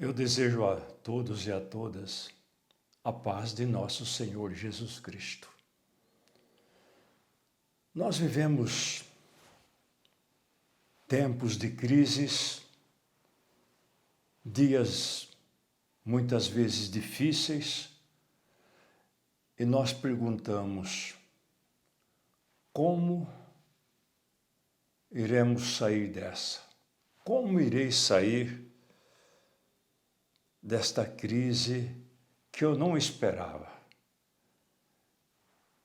Eu desejo a todos e a todas a paz de nosso Senhor Jesus Cristo. Nós vivemos tempos de crises, dias muitas vezes difíceis, e nós perguntamos: como iremos sair dessa? Como irei sair desta crise que eu não esperava?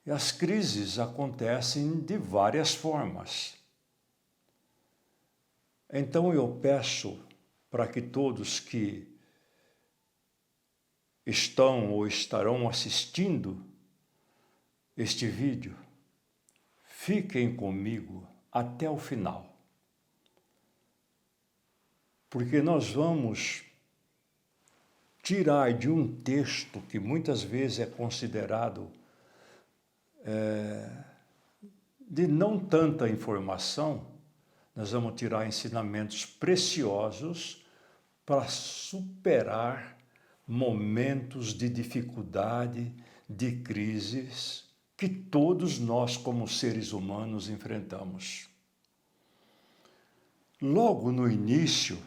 E as crises acontecem de várias formas. Então eu peço para que todos que estão ou estarão assistindo este vídeo, fiquem comigo até o final. Porque nós vamos tirar de um texto que muitas vezes é considerado de não tanta informação, nós vamos tirar ensinamentos preciosos para superar momentos de dificuldade, de crises que todos nós como seres humanos enfrentamos. Logo no início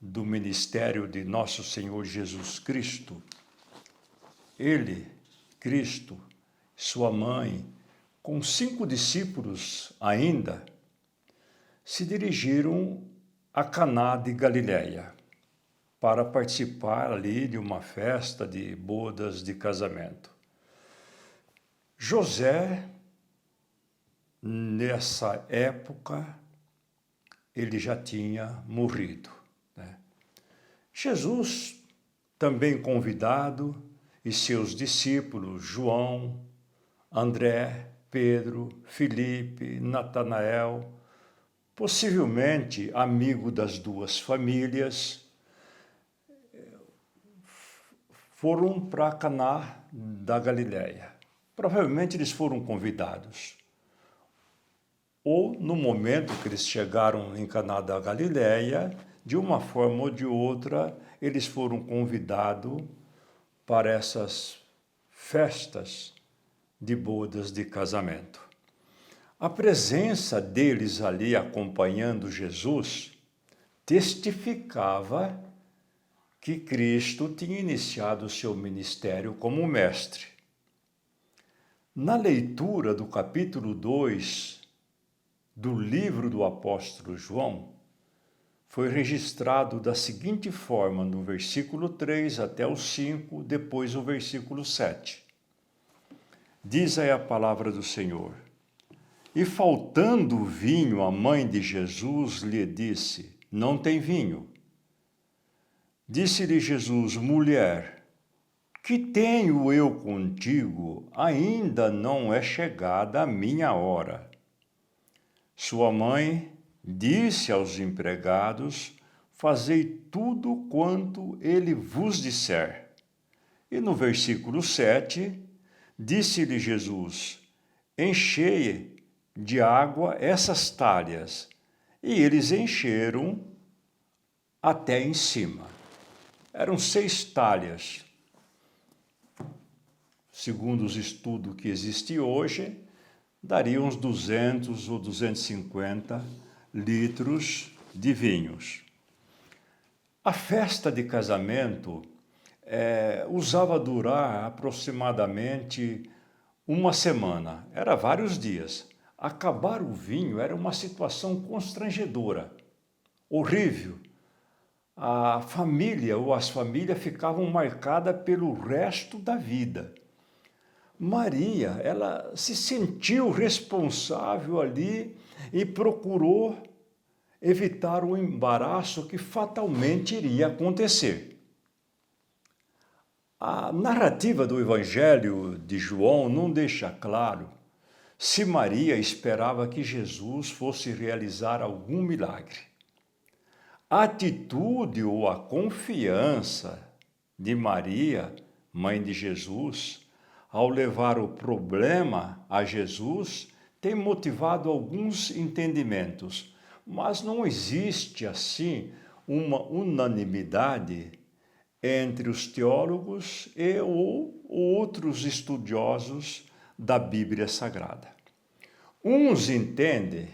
do ministério de nosso Senhor Jesus Cristo, Ele, Cristo, sua mãe, com 5 discípulos ainda, se dirigiram a Caná de Galileia para participar ali de uma festa de bodas de casamento. José, nessa época, ele já tinha morrido, né? Jesus, também convidado, e seus discípulos, João, André, Pedro, Filipe, Natanael, possivelmente amigo das duas famílias, foram para Caná da Galileia. Provavelmente eles foram convidados. Ou no momento que eles chegaram em Caná da Galileia, de uma forma ou de outra, eles foram convidados para essas festas de bodas de casamento. A presença deles ali acompanhando Jesus testificava que Cristo tinha iniciado o seu ministério como mestre. Na leitura do capítulo 2 do livro do apóstolo João, foi registrado da seguinte forma no versículo 3 até o 5, depois o versículo 7. Diz aí a palavra do Senhor: E faltando vinho, a mãe de Jesus lhe disse: Não tem vinho. Disse-lhe Jesus: Mulher, que tenho eu contigo? Ainda não é chegada a minha hora. Sua mãe disse aos empregados: Fazei tudo quanto ele vos disser. E no versículo 7, disse-lhe Jesus: Enchei de água essas talhas. E eles encheram até em cima. Eram 6 talhas. Segundo os estudos que existem hoje, daria uns 200 ou 250 litros de vinhos. A festa de casamento usava durar aproximadamente uma semana, era vários dias. Acabar o vinho era uma situação constrangedora, horrível. A família ou as famílias ficavam marcadas pelo resto da vida. Maria, ela se sentiu responsável ali e procurou evitar o embaraço que fatalmente iria acontecer. A narrativa do Evangelho de João não deixa claro se Maria esperava que Jesus fosse realizar algum milagre. A atitude ou a confiança de Maria, mãe de Jesus, ao levar o problema a Jesus, tem motivado alguns entendimentos, mas não existe assim uma unanimidade entre os teólogos e ou outros estudiosos da Bíblia Sagrada. Uns entendem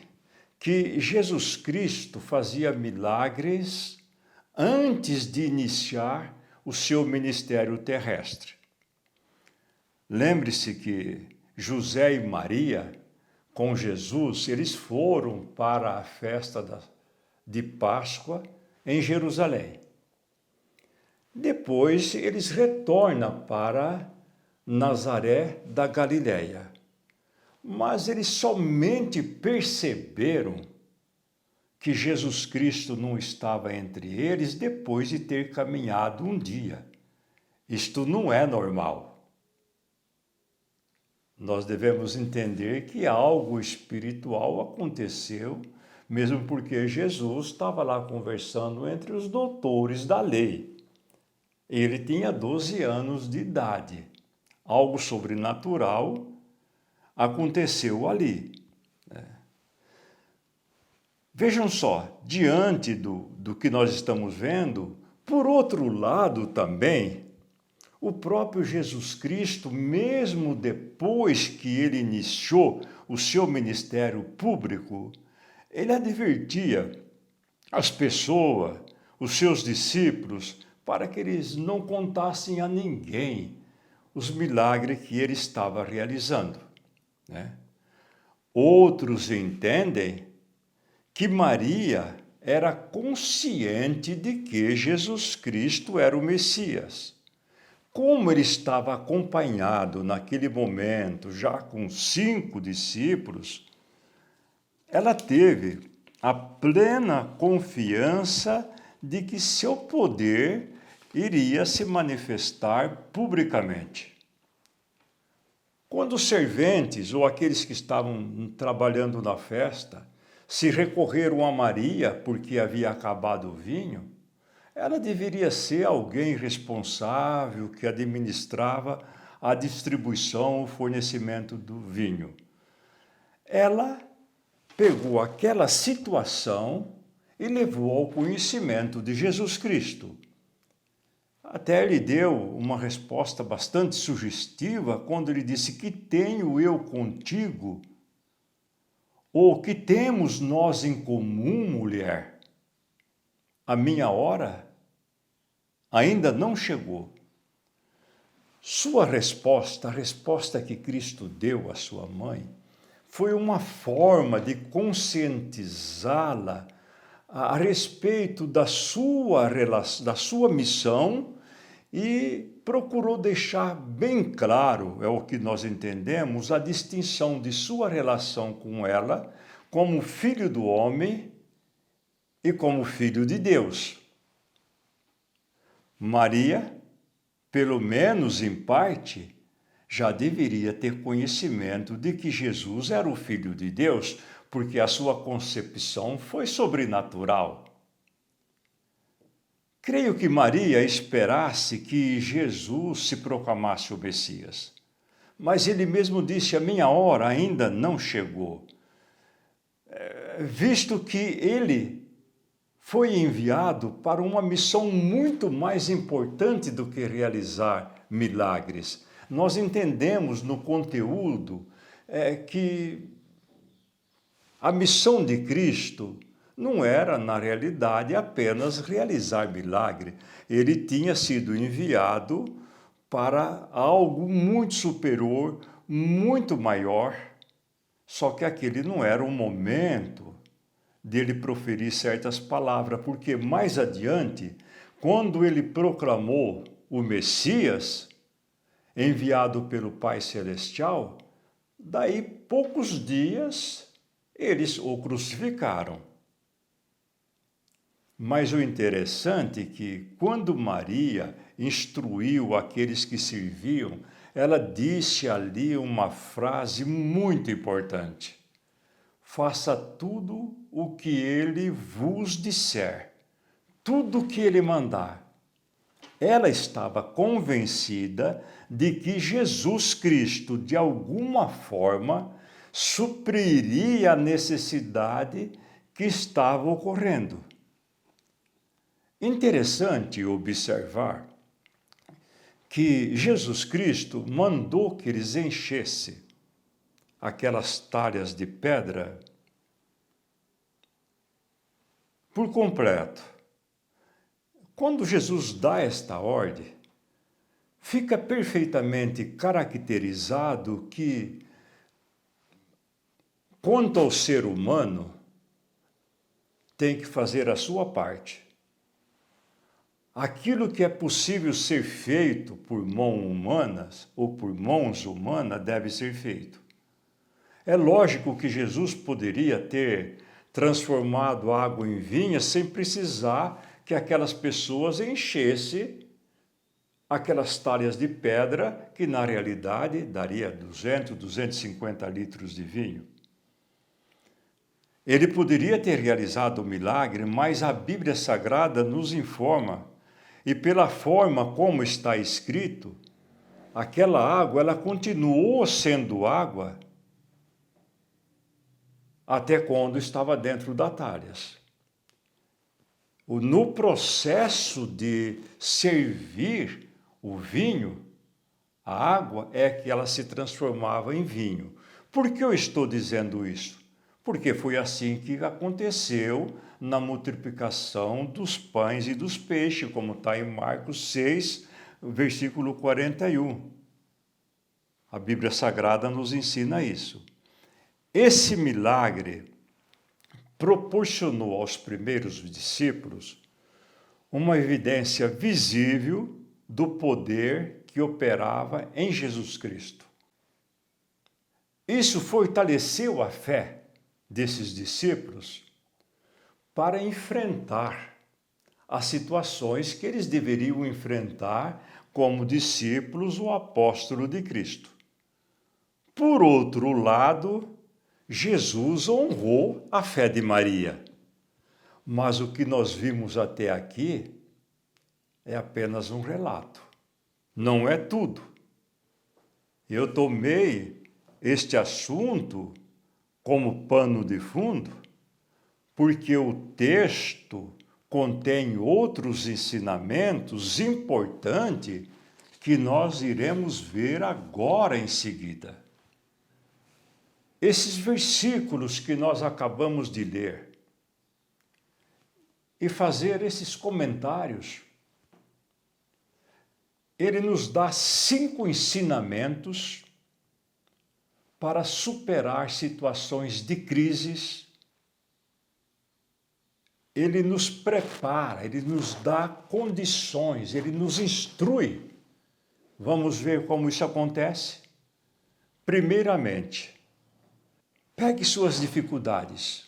que Jesus Cristo fazia milagres antes de iniciar o seu ministério terrestre. Lembre-se que José e Maria, com Jesus, eles foram para a festa de Páscoa em Jerusalém. Depois eles retornam para Nazaré da Galileia. Mas eles somente perceberam que Jesus Cristo não estava entre eles depois de ter caminhado um dia. Isto não é normal. Nós devemos entender que algo espiritual aconteceu, mesmo porque Jesus estava lá conversando entre os doutores da lei. Ele tinha 12 anos de idade. Algo sobrenatural aconteceu ali. Vejam só, diante do que nós estamos vendo, por outro lado também, o próprio Jesus Cristo, mesmo depois que ele iniciou o seu ministério público, ele advertia as pessoas, os seus discípulos, para que eles não contassem a ninguém os milagres que ele estava realizando. Outros entendem que Maria era consciente de que Jesus Cristo era o Messias. Como ele estava acompanhado naquele momento, já com 5 discípulos, ela teve a plena confiança de que seu poder iria se manifestar publicamente. Quando os serventes ou aqueles que estavam trabalhando na festa se recorreram a Maria porque havia acabado o vinho, ela deveria ser alguém responsável que administrava a distribuição, o fornecimento do vinho. Ela pegou aquela situação e levou ao conhecimento de Jesus Cristo. Até ele deu uma resposta bastante sugestiva quando ele disse: "Que tenho eu contigo? Ou que temos nós em comum, mulher? A minha hora ainda não chegou." Sua resposta, a resposta que Cristo deu à sua mãe, foi uma forma de conscientizá-la a respeito da sua missão e procurou deixar bem claro, é o que nós entendemos, a distinção de sua relação com ela como filho do homem e como filho de Deus. Maria, pelo menos em parte, já deveria ter conhecimento de que Jesus era o Filho de Deus, porque a sua concepção foi sobrenatural. Creio que Maria esperasse que Jesus se proclamasse o Messias. Mas ele mesmo disse: "A minha hora ainda não chegou." Visto que ele foi enviado para uma missão muito mais importante do que realizar milagres. Nós entendemos no conteúdo que a missão de Cristo não era, na realidade, apenas realizar milagre. Ele tinha sido enviado para algo muito superior, muito maior, só que aquele não era o momento dele proferir certas palavras, porque mais adiante, quando ele proclamou o Messias, enviado pelo Pai Celestial, daí poucos dias eles o crucificaram. Mas o interessante é que, quando Maria instruiu aqueles que serviam, ela disse ali uma frase muito importante: "Faça tudo o que ele vos disser, tudo o que ele mandar." Ela estava convencida de que Jesus Cristo, de alguma forma, supriria a necessidade que estava ocorrendo. Interessante observar que Jesus Cristo mandou que eles enchessem aquelas talhas de pedra por completo. Quando Jesus dá esta ordem, fica perfeitamente caracterizado que, quanto ao ser humano, tem que fazer a sua parte. Aquilo que é possível ser feito por mãos humanas ou por mãos humanas deve ser feito. É lógico que Jesus poderia ter transformado água em vinho sem precisar que aquelas pessoas enchessem aquelas talhas de pedra, que na realidade daria 200, 250 litros de vinho. Ele poderia ter realizado o milagre, mas a Bíblia Sagrada nos informa, e pela forma como está escrito, aquela água, ela continuou sendo água até quando estava dentro das talhas. No processo de servir o vinho, a água é que ela se transformava em vinho. Por que eu estou dizendo isso? Porque foi assim que aconteceu na multiplicação dos pães e dos peixes, como está em Marcos 6, versículo 41. A Bíblia Sagrada nos ensina isso. Esse milagre proporcionou aos primeiros discípulos uma evidência visível do poder que operava em Jesus Cristo. Isso fortaleceu a fé desses discípulos para enfrentar as situações que eles deveriam enfrentar como discípulos ou apóstolos de Cristo. Por outro lado, Jesus honrou a fé de Maria. Mas o que nós vimos até aqui é apenas um relato. Não é tudo. Eu tomei este assunto como pano de fundo porque o texto contém outros ensinamentos importantes que nós iremos ver agora em seguida. Esses versículos que nós acabamos de ler e fazer esses comentários, ele nos dá 5 ensinamentos para superar situações de crises. Ele nos prepara, ele nos dá condições, ele nos instrui. Vamos ver como isso acontece? Primeiramente, pegue suas dificuldades.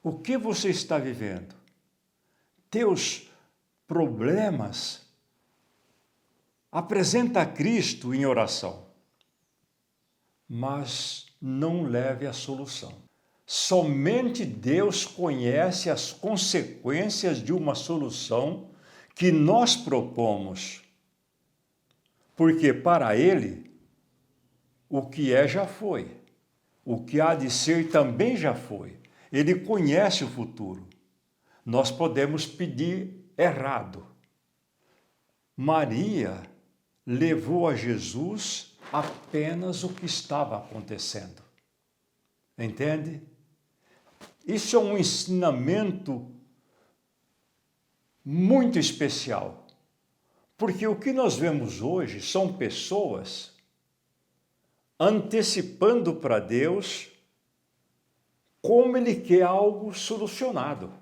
O que você está vivendo? Teus problemas. Apresenta a Cristo em oração. Mas não leve a solução. Somente Deus conhece as consequências de uma solução que nós propomos. Porque para Ele, o que é já foi. O que há de ser também já foi. Ele conhece o futuro. Nós podemos pedir errado. Maria levou a Jesus apenas o que estava acontecendo. Entende? Isso é um ensinamento muito especial. Porque o que nós vemos hoje são pessoas antecipando para Deus como Ele quer algo solucionado.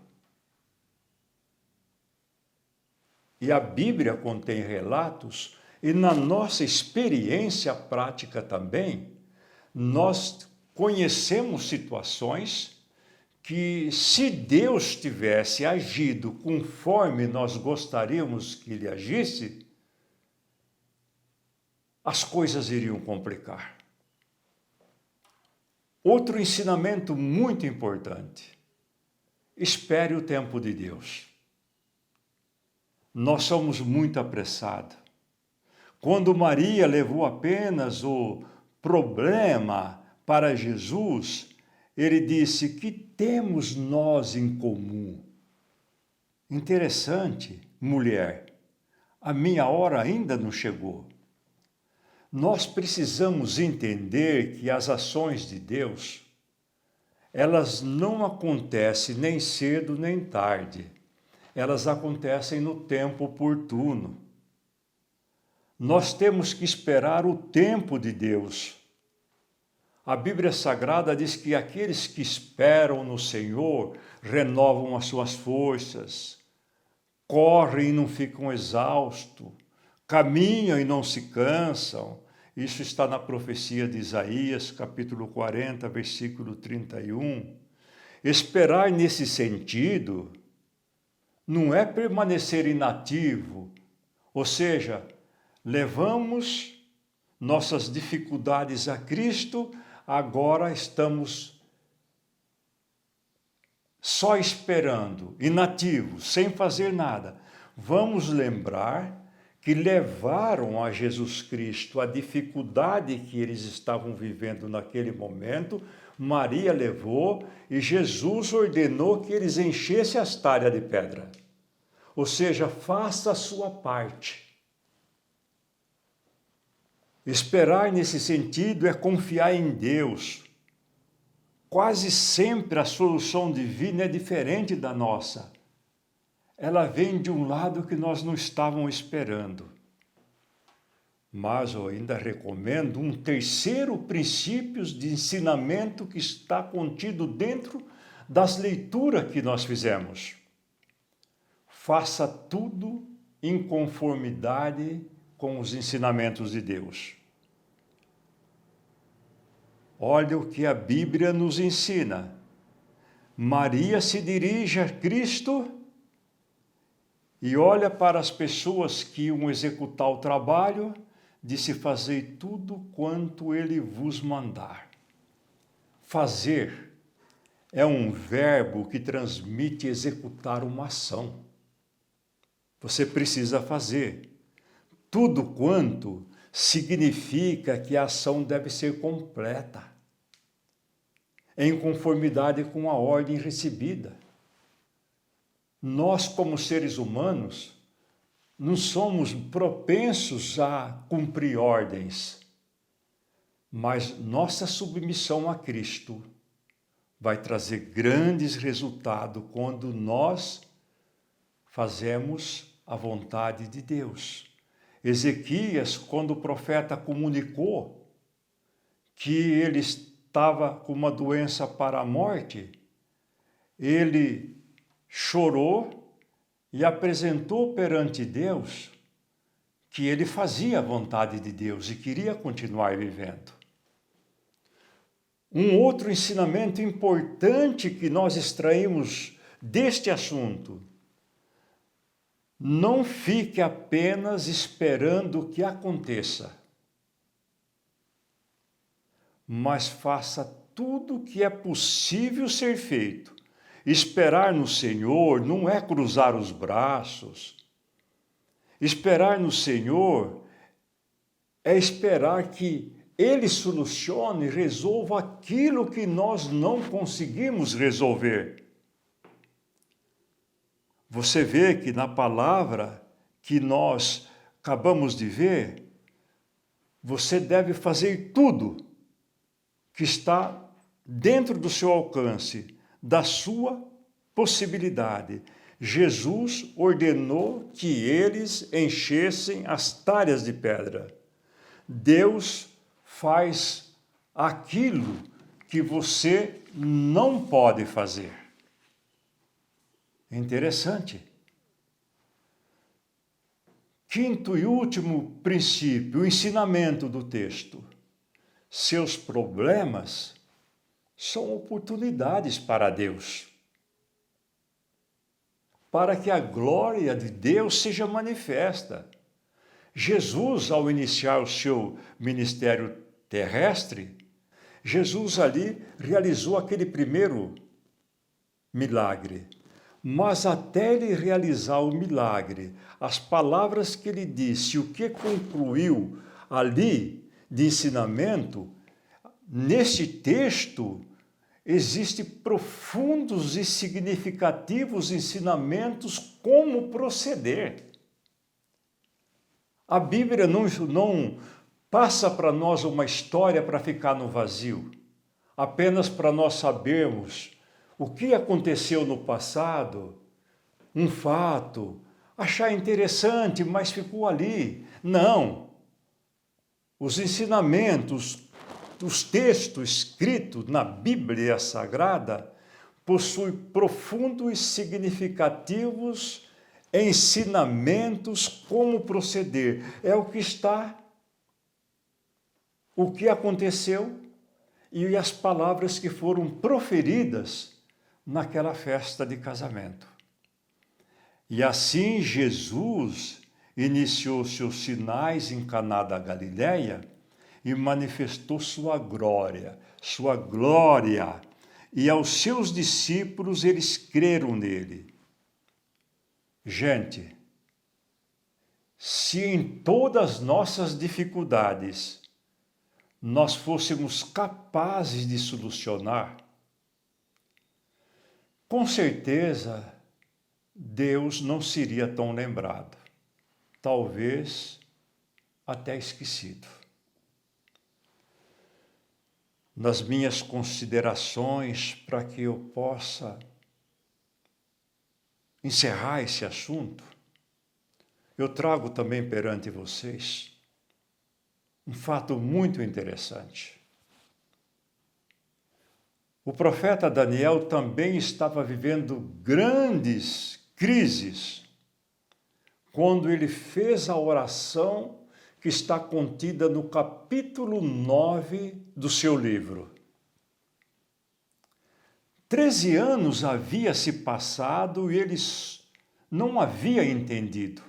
E a Bíblia contém relatos, e na nossa experiência prática também, nós conhecemos situações que, se Deus tivesse agido conforme nós gostaríamos que Ele agisse, as coisas iriam complicar. Outro ensinamento muito importante: espere o tempo de Deus. Nós somos muito apressados. Quando Maria levou apenas o problema para Jesus, ele disse: que temos nós em comum? Interessante, mulher, a minha hora ainda não chegou. Nós precisamos entender que as ações de Deus, elas não acontecem nem cedo nem tarde. Elas acontecem no tempo oportuno. Nós temos que esperar o tempo de Deus. A Bíblia Sagrada diz que aqueles que esperam no Senhor renovam as suas forças, correm e não ficam exaustos, caminham e não se cansam. Isso está na profecia de Isaías, capítulo 40, versículo 31. Esperar nesse sentido não é permanecer inativo, ou seja, levamos nossas dificuldades a Cristo, agora estamos só esperando, inativos, sem fazer nada. Vamos lembrar que levaram a Jesus Cristo a dificuldade que eles estavam vivendo naquele momento. Maria levou e Jesus ordenou que eles enchessem as talhas de pedra. Ou seja, faça a sua parte. Esperar nesse sentido é confiar em Deus. Quase sempre a solução divina é diferente da nossa. Ela vem de um lado que nós não estávamos esperando. Mas eu ainda recomendo um terceiro princípio de ensinamento que está contido dentro das leituras que nós fizemos. Faça tudo em conformidade com os ensinamentos de Deus. Olha o que a Bíblia nos ensina. Maria se dirige a Cristo e olha para as pessoas que iam executar o trabalho, disse: fazei tudo quanto ele vos mandar. Fazer é um verbo que transmite executar uma ação. Você precisa fazer. Tudo quanto significa que a ação deve ser completa, em conformidade com a ordem recebida. Nós, como seres humanos, não somos propensos a cumprir ordens, mas nossa submissão a Cristo vai trazer grandes resultados quando nós fazemos a vontade de Deus. Ezequias, quando o profeta comunicou que ele estava com uma doença para a morte, ele chorou e apresentou perante Deus que ele fazia a vontade de Deus e queria continuar vivendo. Um outro ensinamento importante que nós extraímos deste assunto: não fique apenas esperando que aconteça, mas faça tudo o que é possível ser feito. Esperar no Senhor não é cruzar os braços. Esperar no Senhor é esperar que Ele solucione e resolva aquilo que nós não conseguimos resolver. Você vê que na palavra que nós acabamos de ver, você deve fazer tudo que está dentro do seu alcance, da sua possibilidade. Jesus ordenou que eles enchessem as talhas de pedra. Deus faz aquilo que você não pode fazer. Interessante. Quinto e último princípio, o ensinamento do texto. Seus problemas são oportunidades para Deus, para que a glória de Deus seja manifesta. Jesus, ao iniciar o seu ministério terrestre, Jesus ali realizou aquele primeiro milagre. Mas até ele realizar o milagre, as palavras que ele disse, o que concluiu ali de ensinamento, neste texto existem profundos e significativos ensinamentos como proceder. A Bíblia não passa para nós uma história para ficar no vazio, apenas para nós sabermos o que aconteceu no passado, um fato, achar interessante, mas ficou ali. Não. Os ensinamentos, os textos escritos na Bíblia Sagrada possuem profundos e significativos ensinamentos como proceder. É o que está, o que aconteceu e as palavras que foram proferidas naquela festa de casamento. E assim Jesus iniciou seus sinais em Caná da Galileia e manifestou sua glória, e aos seus discípulos eles creram nele. Gente, se em todas as nossas dificuldades nós fôssemos capazes de solucionar, com certeza Deus não seria tão lembrado, talvez até esquecido. Nas minhas considerações, para que eu possa encerrar esse assunto, eu trago também perante vocês um fato muito interessante. O profeta Daniel também estava vivendo grandes crises quando ele fez a oração que está contida no capítulo 9 do seu livro. 13 anos havia se passado e ele não havia entendido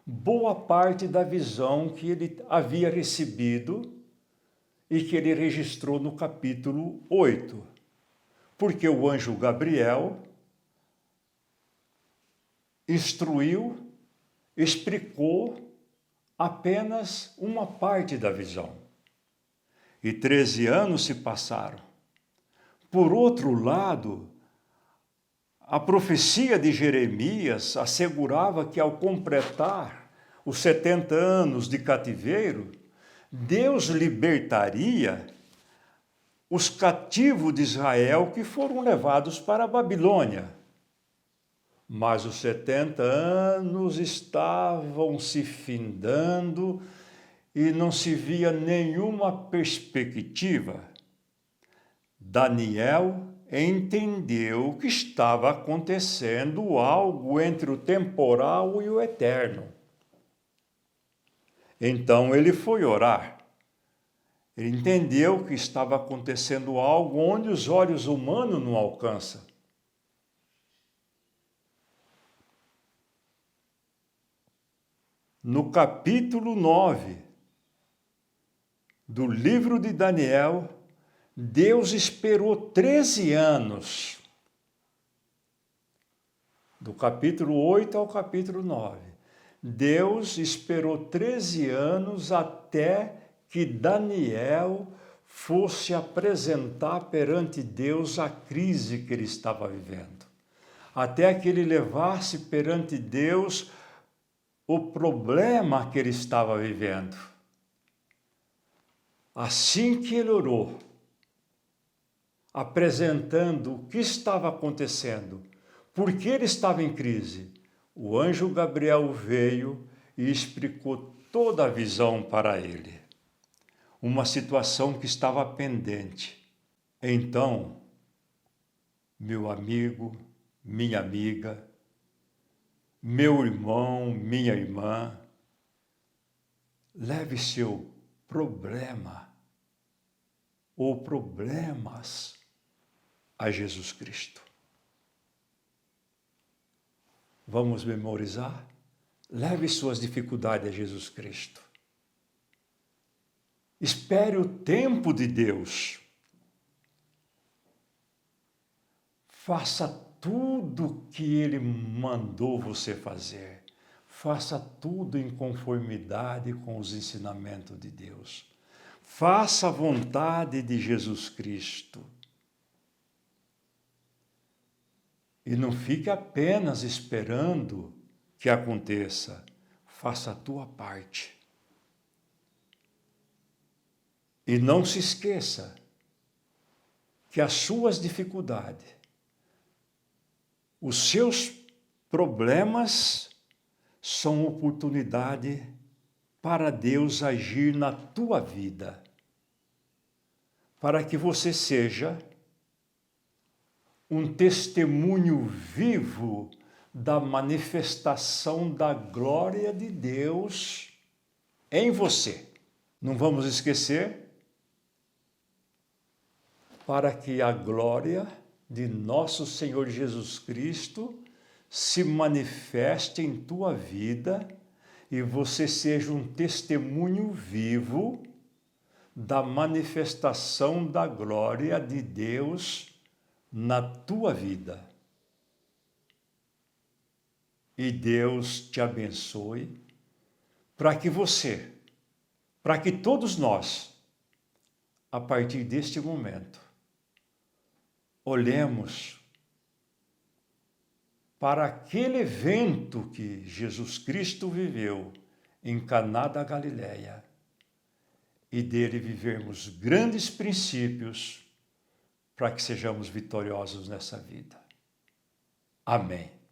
boa parte da visão que ele havia recebido e que ele registrou no capítulo 8. Porque o anjo Gabriel instruiu, explicou apenas uma parte da visão. E 13 anos se passaram. Por outro lado, a profecia de Jeremias assegurava que ao completar os 70 anos de cativeiro, Deus libertaria os cativos de Israel que foram levados para a Babilônia. Mas os 70 anos estavam se findando e não se via nenhuma perspectiva. Daniel entendeu que estava acontecendo algo entre o temporal e o eterno. Então ele foi orar. Ele entendeu que estava acontecendo algo onde os olhos humanos não alcançam. No capítulo 9 do livro de Daniel, Deus esperou 13 anos, do capítulo 8 ao capítulo 9. Deus esperou 13 anos até que Daniel fosse apresentar perante Deus a crise que ele estava vivendo. Até que ele levasse perante Deus o problema que ele estava vivendo. Assim que ele orou, apresentando o que estava acontecendo, por que ele estava em crise, o anjo Gabriel veio e explicou toda a visão para ele. Uma situação que estava pendente. Então, meu amigo, minha amiga, meu irmão, minha irmã, leve seu problema ou problemas a Jesus Cristo. Vamos memorizar? Leve suas dificuldades a Jesus Cristo. Espere o tempo de Deus. Faça tudo o que Ele mandou você fazer. Faça tudo em conformidade com os ensinamentos de Deus. Faça a vontade de Jesus Cristo. E não fique apenas esperando que aconteça. faça a tua parte. E não se esqueça que as suas dificuldades, os seus problemas são oportunidade para Deus agir na tua vida, para que você seja um testemunho vivo da manifestação da glória de Deus em você. Não vamos esquecer, para que a glória de nosso Senhor Jesus Cristo se manifeste em tua vida e você seja um testemunho vivo da manifestação da glória de Deus na tua vida. E Deus te abençoe para que você, para que todos nós, a partir deste momento, olhemos para aquele evento que Jesus Cristo viveu em Caná da Galileia e dele vivermos grandes princípios para que sejamos vitoriosos nessa vida. Amém.